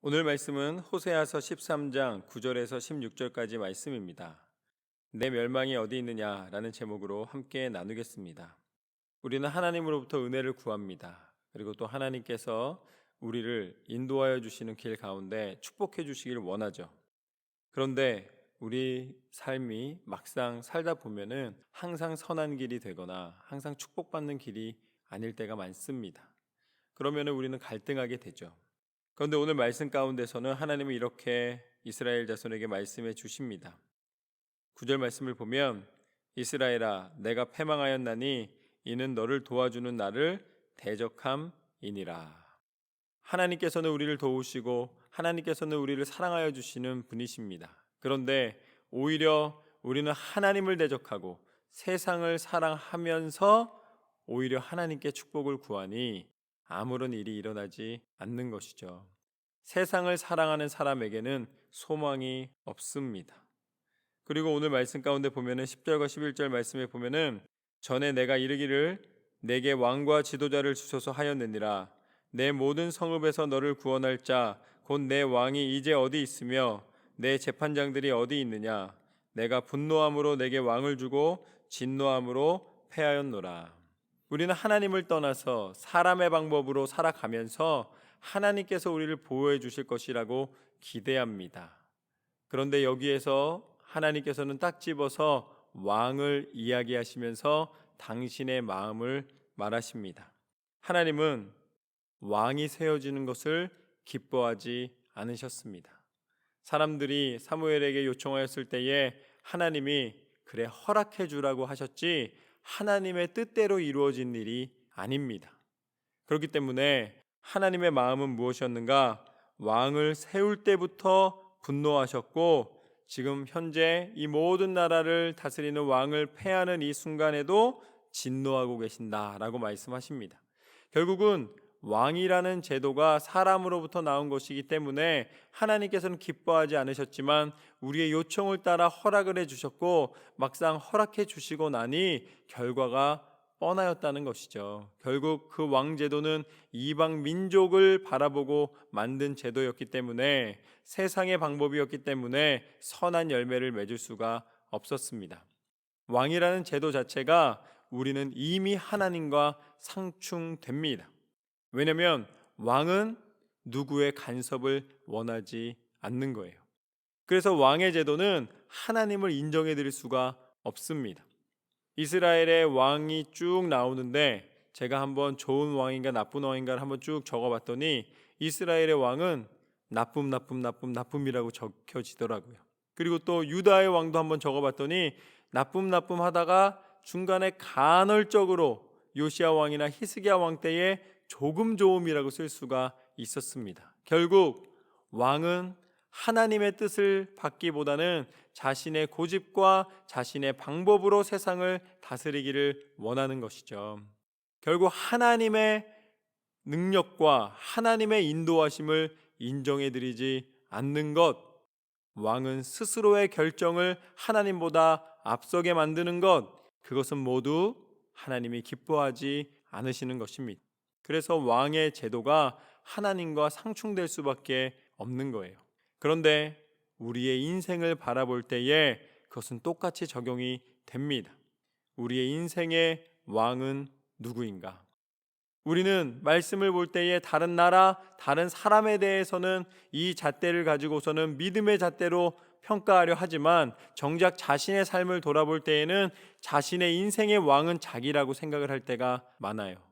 오늘 말씀은 호세아서 13장 9절에서 16절까지 말씀입니다. 내 멸망이 어디 있느냐라는 제목으로 함께 나누겠습니다. 우리는 하나님으로부터 은혜를 구합니다. 그리고 또 하나님께서 우리를 인도하여 주시는 길 가운데 축복해 주시길 원하죠. 그런데 우리 삶이 막상 살다 보면은 항상 선한 길이 되거나 항상 축복받는 길이 아닐 때가 많습니다. 그러면은 우리는 갈등하게 되죠. 그런데 오늘 말씀 가운데서는 하나님이 이렇게 이스라엘 자손에게 말씀해 주십니다. 9절 말씀을 보면 이스라엘아 내가 패망하였나니 이는 너를 도와주는 나를 대적함이니라. 하나님께서는 우리를 도우시고 하나님께서는 우리를 사랑하여 주시는 분이십니다. 그런데 오히려 우리는 하나님을 대적하고 세상을 사랑하면서 오히려 하나님께 축복을 구하니 아무런 일이 일어나지 않는 것이죠. 세상을 사랑하는 사람에게는 소망이 없습니다. 그리고 오늘 말씀 가운데 보면은 10절과 11절 말씀에 보면은 전에 내가 이르기를 내게 왕과 지도자를 주소서 하였느니라. 내 모든 성읍에서 너를 구원할 자 곧 내 왕이 이제 어디 있으며 내 재판장들이 어디 있느냐. 내가 분노함으로 내게 왕을 주고 진노함으로 패하였노라. 우리는 하나님을 떠나서 사람의 방법으로 살아가면서 하나님께서 우리를 보호해 주실 것이라고 기대합니다. 그런데 여기에서 하나님께서는 딱 집어서 왕을 이야기하시면서 당신의 마음을 말하십니다. 하나님은 왕이 세워지는 것을 기뻐하지 않으셨습니다. 사람들이 사무엘에게 요청하였을 때에 하나님이 그래 허락해 주라고 하셨지 하나님의 뜻대로 이루어진 일이 아닙니다. 그렇기 때문에 하나님의 마음은 무엇이었는가? 왕을 세울 때부터 분노하셨고 지금 현재 이 모든 나라를 다스리는 왕을 패하는 이 순간에도 진노하고 계신다라고 말씀하십니다. 결국은 왕이라는 제도가 사람으로부터 나온 것이기 때문에 하나님께서는 기뻐하지 않으셨지만 우리의 요청을 따라 허락을 해주셨고 막상 허락해 주시고 나니 결과가 뻔하였다는 것이죠. 결국 그 왕제도는 이방 민족을 바라보고 만든 제도였기 때문에 세상의 방법이었기 때문에 선한 열매를 맺을 수가 없었습니다. 왕이라는 제도 자체가 우리는 이미 하나님과 상충됩니다. 왜냐하면 왕은 누구의 간섭을 원하지 않는 거예요. 그래서 왕의 제도는 하나님을 인정해 드릴 수가 없습니다. 이스라엘의 왕이 쭉 나오는데 제가 한번 좋은 왕인가 나쁜 왕인가를 한번 쭉 적어봤더니 이스라엘의 왕은 나쁨이라고 적혀지더라고요. 그리고 또 유다의 왕도 한번 적어봤더니 나쁨 하다가 중간에 간헐적으로 요시야 왕이나 히스기야 왕 때에 조금 좋음이라고 쓸 수가 있었습니다. 결국 왕은 하나님의 뜻을 받기보다는 자신의 고집과 자신의 방법으로 세상을 다스리기를 원하는 것이죠. 결국 하나님의 능력과 하나님의 인도하심을 인정해드리지 않는 것, 왕은 스스로의 결정을 하나님보다 앞서게 만드는 것, 그것은 모두 하나님이 기뻐하지 않으시는 것입니다. 그래서 왕의 제도가 하나님과 상충될 수밖에 없는 거예요. 그런데 우리의 인생을 바라볼 때에 그것은 똑같이 적용이 됩니다. 우리의 인생의 왕은 누구인가? 우리는 말씀을 볼 때에 다른 나라, 다른 사람에 대해서는 이 잣대를 가지고서는 믿음의 잣대로 평가하려 하지만 정작 자신의 삶을 돌아볼 때에는 자신의 인생의 왕은 자기라고 생각을 할 때가 많아요.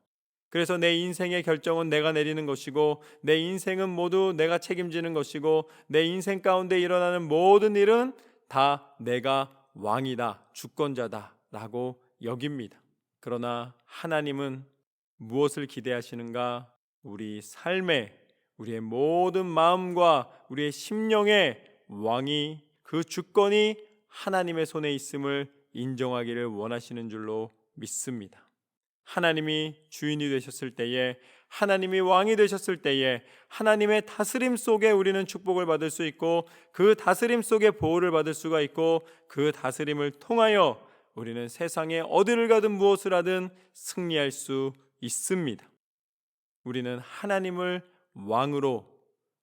그래서 내 인생의 결정은 내가 내리는 것이고 내 인생은 모두 내가 책임지는 것이고 내 인생 가운데 일어나는 모든 일은 다 내가 왕이다, 주권자다 라고 여깁니다. 그러나 하나님은 무엇을 기대하시는가? 우리 삶에 우리의 모든 마음과 우리의 심령의 왕이 그 주권이 하나님의 손에 있음을 인정하기를 원하시는 줄로 믿습니다. 하나님이 주인이 되셨을 때에, 하나님이 왕이 되셨을 때에 하나님의 다스림 속에 우리는 축복을 받을 수 있고 그 다스림 속에 보호를 받을 수가 있고 그 다스림을 통하여 우리는 세상에 어디를 가든 무엇을 하든 승리할 수 있습니다. 우리는 하나님을 왕으로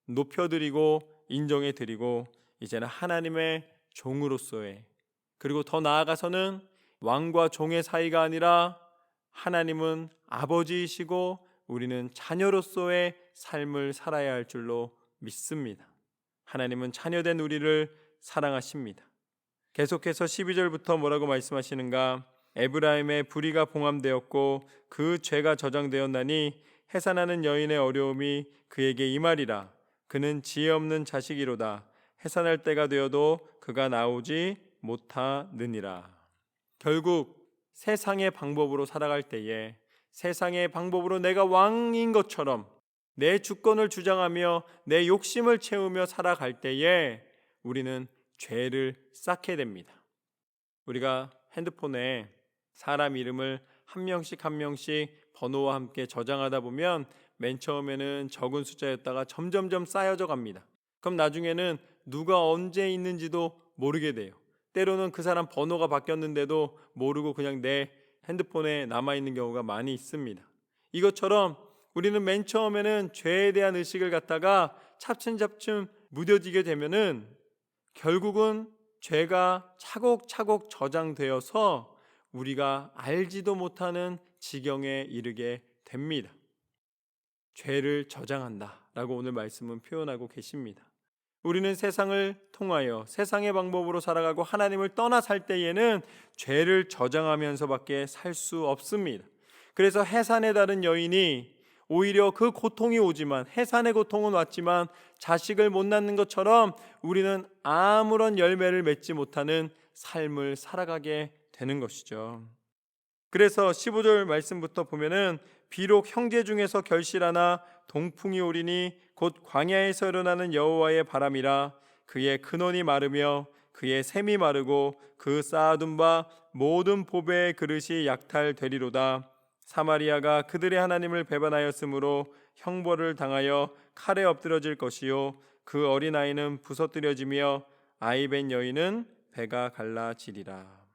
높여드리고 인정해드리고 이제는 하나님의 종으로서의, 그리고 더 나아가서는 왕과 종의 사이가 아니라 하나님은 아버지이시고 우리는 자녀로서의 삶을 살아야 할 줄로 믿습니다. 하나님은 자녀된 우리를 사랑하십니다. 계속해서 12절부터 뭐라고 말씀하시는가? 에브라임의 불의가 봉함되었고 그 죄가 저장되었나니 해산하는 여인의 어려움이 그에게 임하리라. 그는 지혜 없는 자식이로다. 해산할 때가 되어도 그가 나오지 못하느니라. 결국 세상의 방법으로 살아갈 때에, 세상의 방법으로 내가 왕인 것처럼 내 주권을 주장하며 내 욕심을 채우며 살아갈 때에 우리는 죄를 쌓게 됩니다. 우리가 핸드폰에 사람 이름을 한 명씩 한 명씩 번호와 함께 저장하다 보면 맨 처음에는 적은 숫자였다가 점점점 쌓여져 갑니다. 그럼 나중에는 누가 언제 있는지도 모르게 돼요. 때로는 그 사람 번호가 바뀌었는데도 모르고 그냥 내 핸드폰에 남아있는 경우가 많이 있습니다. 이것처럼 우리는 맨 처음에는 죄에 대한 의식을 갖다가 차츰차츰 무뎌지게 되면은 결국은 죄가 차곡차곡 저장되어서 우리가 알지도 못하는 지경에 이르게 됩니다. 죄를 저장한다라고 오늘 말씀은 표현하고 계십니다. 우리는 세상을 통하여 세상의 방법으로 살아가고 하나님을 떠나 살 때에는 죄를 저장하면서밖에 살 수 없습니다. 그래서 해산에 다른 여인이 오히려 그 고통이 오지만, 해산의 고통은 왔지만 자식을 못 낳는 것처럼 우리는 아무런 열매를 맺지 못하는 삶을 살아가게 되는 것이죠. 그래서 15절 말씀부터 보면은 비록 형제 중에서 결실하나 동풍이 오리니 곧 광야에서 일어나는 여호와의 바람이라. 그의 근원이 마르며 그의 샘이 마르고 그 쌓아둔 바 모든 보배의 그릇이 약탈되리로다. 사마리아가 그들의 하나님을 배반하였으므로 형벌을 당하여 칼에 엎드러질 것이요 그 어린아이는 부서뜨려지며 아이벤 여인은 배가 갈라지리라.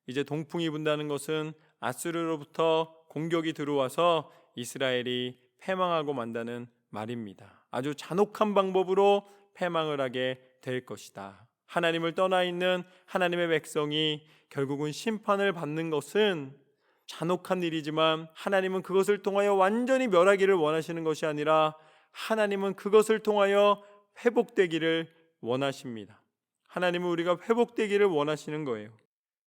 이제 동풍이 분다는 것은 아수르로부터 공격이 들어와서 이스라엘이 패망하고 만다는 말입니다. 아주 잔혹한 방법으로 패망을 하게 될 것이다. 하나님을 떠나 있는 하나님의 백성이 결국은 심판을 받는 것은 잔혹한 일이지만 하나님은 그것을 통하여 완전히 멸하기를 원하시는 것이 아니라 하나님은 그것을 통하여 회복되기를 원하십니다. 하나님은 우리가 회복되기를 원하시는 거예요.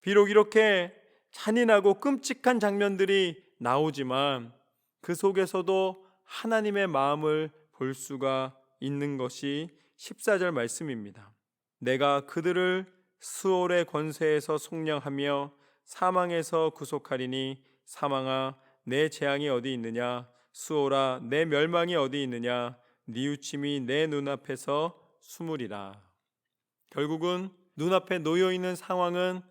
비록 이렇게 잔인하고 끔찍한 장면들이 나오지만 그 속에서도 하나님의 마음을 볼 수가 있는 것이 14절 말씀입니다. 내가 그들을 스올의 권세에서 속량하며 사망에서 구속하리니 사망아 내 재앙이 어디 있느냐, 스올아 내 멸망이 어디 있느냐, 뉘우침이 내 눈앞에서 숨으리라. 결국은 눈앞에 놓여있는 상황은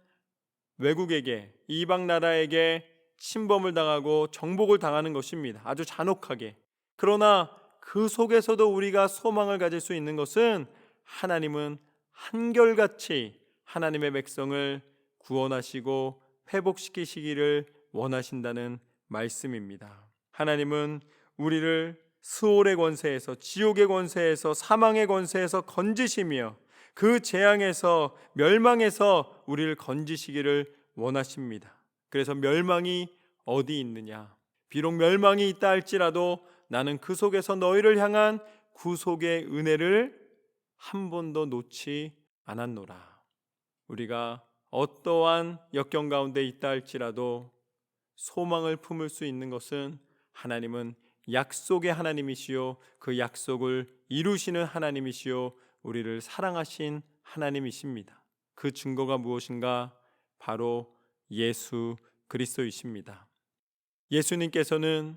외국에게, 이방 나라에게 침범을 당하고 정복을 당하는 것입니다. 아주 잔혹하게. 그러나 그 속에서도 우리가 소망을 가질 수 있는 것은 하나님은 한결같이 하나님의 백성을 구원하시고 회복시키시기를 원하신다는 말씀입니다. 하나님은 우리를 스올의 권세에서, 지옥의 권세에서, 사망의 권세에서 건지시며 그 재앙에서, 멸망에서 우리를 건지시기를 원하십니다. 그래서 멸망이 어디 있느냐, 비록 멸망이 있다 할지라도 나는 그 속에서 너희를 향한 구속의 은혜를 한 번도 놓지 않았노라. 우리가 어떠한 역경 가운데 있다 할지라도 소망을 품을 수 있는 것은 하나님은 약속의 하나님이시요 그 약속을 이루시는 하나님이시요 우리를 사랑하신 하나님이십니다. 그 증거가 무엇인가? 바로 예수 그리스도이십니다. 예수님께서는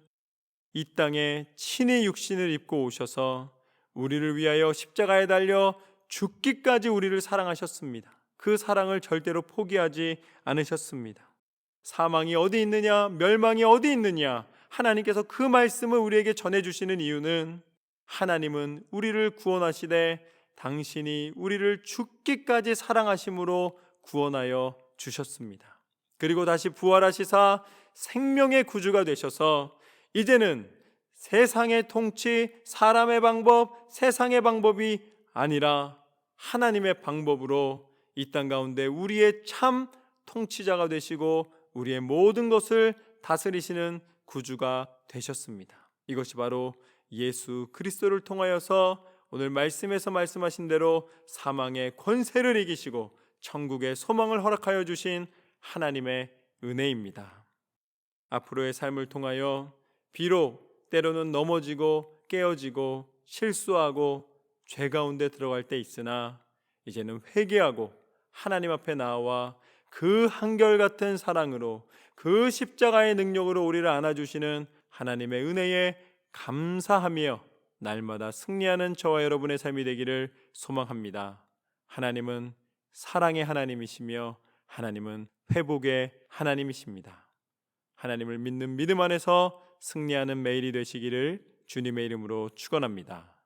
이 땅에 친히 육신을 입고 오셔서 우리를 위하여 십자가에 달려 죽기까지 우리를 사랑하셨습니다. 그 사랑을 절대로 포기하지 않으셨습니다. 사망이 어디 있느냐, 멸망이 어디 있느냐, 하나님께서 그 말씀을 우리에게 전해주시는 이유는 하나님은 우리를 구원하시되 당신이 우리를 죽기까지 사랑하심으로 구원하여 주셨습니다. 그리고 다시 부활하시사 생명의 구주가 되셔서 이제는 세상의 통치, 사람의 방법, 세상의 방법이 아니라 하나님의 방법으로 이 땅 가운데 우리의 참 통치자가 되시고 우리의 모든 것을 다스리시는 구주가 되셨습니다. 이것이 바로 예수 그리스도를 통하여서 오늘 말씀에서 말씀하신 대로 사망의 권세를 이기시고 천국의 소망을 허락하여 주신 하나님의 은혜입니다. 앞으로의 삶을 통하여 비록 때로는 넘어지고 깨어지고 실수하고 죄 가운데 들어갈 때 있으나 이제는 회개하고 하나님 앞에 나와 그 한결같은 사랑으로 그 십자가의 능력으로 우리를 안아주시는 하나님의 은혜에 감사하며 날마다 승리하는 저와 여러분의 삶이 되기를 소망합니다. 하나님은 사랑의 하나님이시며 하나님은 회복의 하나님이십니다. 하나님을 믿는 믿음 안에서 승리하는 매일이 되시기를 주님의 이름으로 축원합니다.